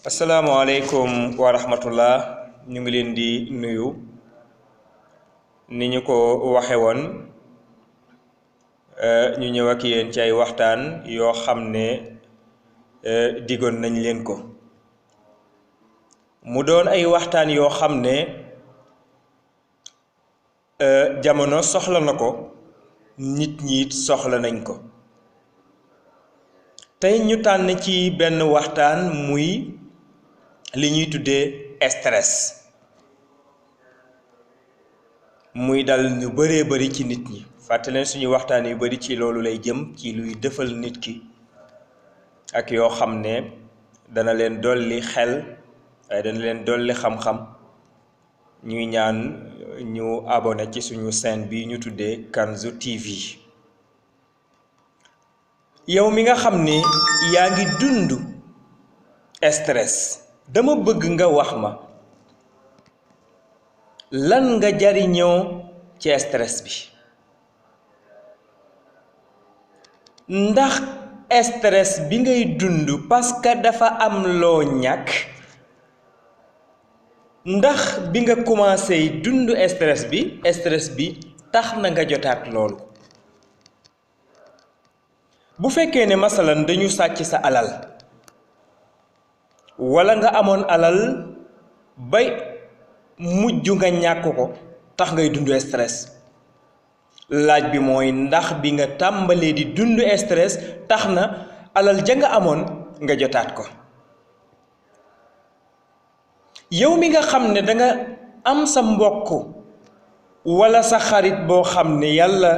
Assalamualaikum wa rahmatullah. ñu ngi leen di nuyu ni ñu ko waxe woon ñu ñëw ak yéen ci ay waxtaan yoo xam ne digoon nañ leen ko mu doon ay waxtaan yoo xam ne jamono soxla na ko nit ñi it soxla nañ ko tey ñu tànn ci benn waxtaan muy li ñuy tuddee stress muy dal ñu bëree bëri ci nit ñi fàttali suñu waxtaan yu bëri ci loolu lay jëm ci luy defal nit ki ak yoo xam ne dana leen dolli xel waaye dana leen dolli xam-xam ñuy ñaan ñu abonné ci suñu chaîne bi ñu tuddee Kanzu TV. yow mi nga xam ne yaa ngi dund stress dama bëgg nga wax ma lan nga jariñoo ci stress bi ndax stress bi ngay dund parce que dafa am loo ñàkk ndax bi nga commencé dund stress bi tax na nga jotaat loolu bu fekkee ne masalan dañu sàcc sa alal wala nga amoon alal bay mujj nga ñàkk ko tax ngay dund stress laaj bi mooy ndax bi nga tàmbalee di dund stress tax na alal ja nga amoon nga jotaat ko yow mi nga xam ne danga am sa mbokk wala sa xarit boo xam ne yàlla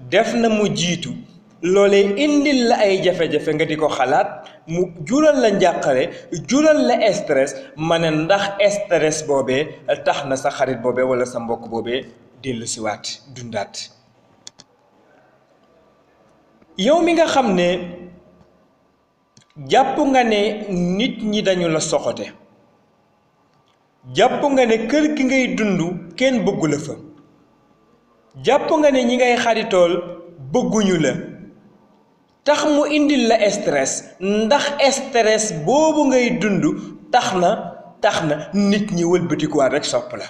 def na mu jiitu loolee indil la ay jafe-jafe nga di ko xalaat mu jural la njàqare jural la stress ma ne ndax stress boobee tax na sa xarit boobee wala sa mbokk boobee dellu siwaat dundaat yow mi nga xam ne jàpp nga ne nit ñi dañu la soxote jàpp nga ne kër gi ngay dund kenn bëggu la fa jàpp nga ne ñi ngay xaritool bëgguñu la tax mu indil la stress ndax stress boobu ngay dund tax na nit ñi wëlbatikuwaat rek sopp la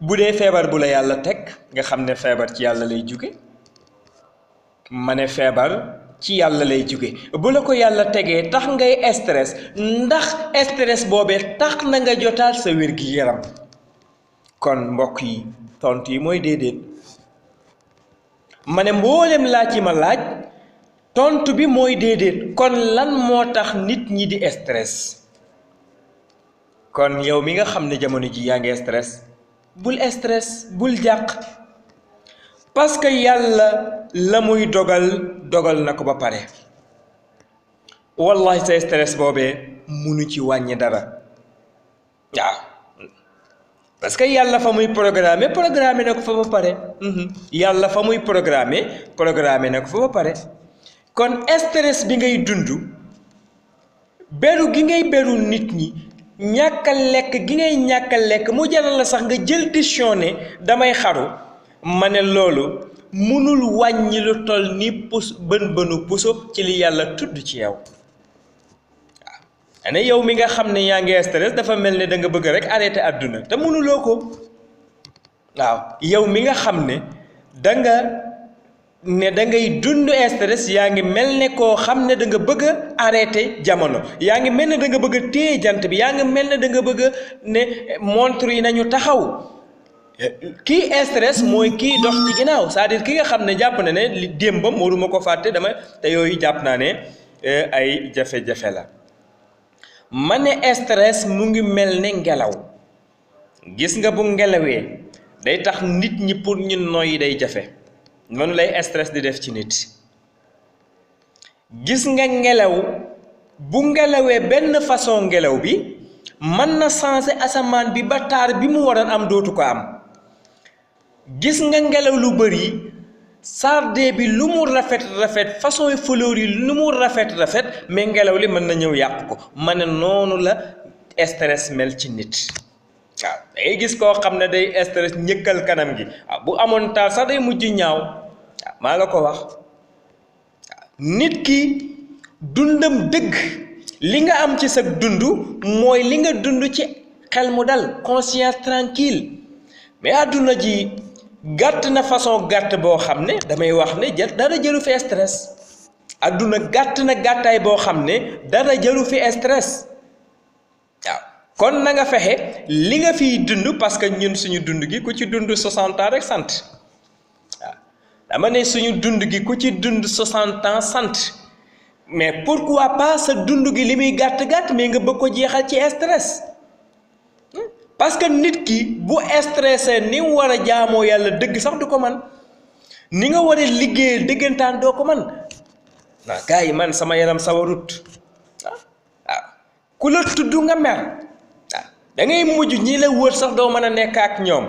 bu dee feebar bu la yàlla teg nga xam ne feebar ci yàlla lay jóge ma ne feebar ci yàlla lay jóge bu la ko yàlla tegee tax ngay stress ndax stress boobee tax na nga jotaat sa wér-gi-yaram kon mbokk yi tontu yi mooy déedéet ma ne mboolem laaj ci ma laaj tontu bi mooy déedéet kon lan moo tax nit ñi di stress kon yow mi nga xam ne jamono ji yaa ngi stress bul jàq parce que yàlla la muy dogal na ko ba pare wallahi sa stress boobee munu ci wàññi dara waaw parce que yàlla fa muy programme na ko fa ba pare yàlla fa muy programme na ko fa ba pare kon stress bi ngay dund beru gi ngay beru nit ñi ñàkk a lekk gi ngay ñàkk a lekk mu jaral la sax nga jël décision ne damay xaru ma ne loolu mënul wàññi lu toll ni bënu puso ci li yàlla tudd ci yow ane yow mi nga xam ne yaa ngi stress dafa mel ne da nga bëgg rek arrêté àdduna te mënuloo ko waaw yow mi nga xam ne da ngay dund stress yaa ngi mel ne koo xam ne da nga bëgg a arrêté jamono yaa ngi mel ne da nga bëgg a téye jant bi yaa ngi mel ne da nga bëgg a ne montre yi nañu taxaw kii stress mooy kii dox ci ginnaaw c'est-à-dire ki nga xam ne jàpp na ne li démbam waruma ko fàtte te yooyu jàpp naa ne ay jafe-jafe la ma ne stress mu ngi mel ne ngelaw gis nga bu ngelawee day tax nit ñi pour ñu noyyi day jafe noonu lay stress di def ci nit gis nga ngelaw bu ngelawee benn façon ngelaw bi mën na changer asamaan bi ba taar bi mu waroon am dootu ko am gis nga ngelaw lu bari sarde bi lu mu rafet façon fleur yi lu mu rafet mais ngelaw li mën na ñëw yàq ko ma ne noonu la stress mel ci nit waaw day gis koo xam ne day stress ñëkkal kanam gi waaw bu amoon taal sax day mujj ñaaw waaw maa la ko wax nit ki dundam dëgg li nga am ci sa dund mooy li nga dund ci xel mu dal conscience tranquille mais àdduna ji gàtt na façon gàtt boo xam ne damay wax ne dara jëlu fi stress àdduna gàtt na gàttaay boo xam ne dara jëlu fi stress waaw kon na nga fexe li nga fiy dund parce que ñun suñu dund gi ku ci dund 60 ans rek sant waaw dama ne suñu dund gi ku ci dund 60 ans sant mais pourquoi pas sa dund gi li muy gàtt-gàtt mais nga bëgg ko jeexal ci stress parce que nit ki bu stressé ni mu war a jaamoo yàlla dëgg sax du ko man ni nga war a liggéey dëggantaan doo ko man waaw gars yi man sama yaram sawarut waaw ku la tudd nga mer waaw da ngay mujj ñi la wër sax doo mën a nekk ak ñoom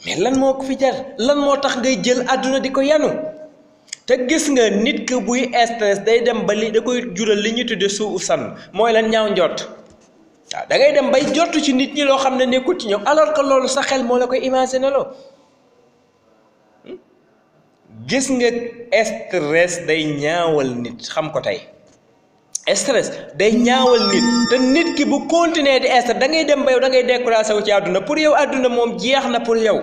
mais lan moo ko fi jar lan moo tax ngay jël àdduna di ko yanu te gis nga nit ki buy stress day dem ba li da koy jural li ñu tudde suu san mooy lan ñaaw njott waaw da ngay dem bay jottu ci nit ñi loo xam ne nekkul ci ñoom alors que loolu sa xel moo la koy imaginer loo gis nga stress day ñaawal nit xam ko tey stress day ñaawal nit te nit ki bu continuer di stress da ngay dem ba yow da ngay découragé wu ci àdduna pour yow àdduna moom jeex na pour yow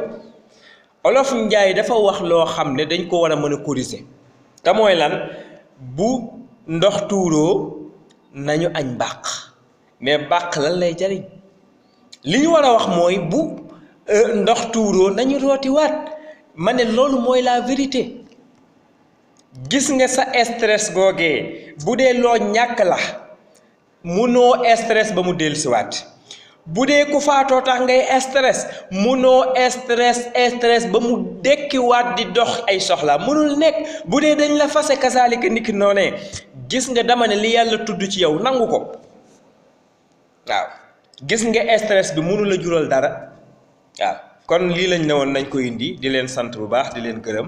Olof Njaay dafa wax loo xam ne dañ ko war a mën a corriger te mooy lan bu ndox tuuroo nañu añ bàq mais bàq lan lay jariñ li ñu war a wax mooy bu ndox tuuroo nañu rooti waat ma ne loolu mooy la vérité gis nga sa stress googee bu dee loo ñàkk la munoo stress ba mu dellusiwaat bu dee ku faatoo tax ngay stress munoo stress ba mu dekkiwaat di dox ay soxla munul nekk bu dee dañ la fase kasaalika niki noonee gis nga dama ne li yàlla tudd ci yow nangu ko waaw gis nga stress bi mënu la jural dara waaw kon lii lañ ne woon nañ ko indi di leen sant bu baax di leen gërëm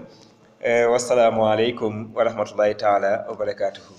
wasalaamualeykum wa rahmatullahi taala wa barakaatuhu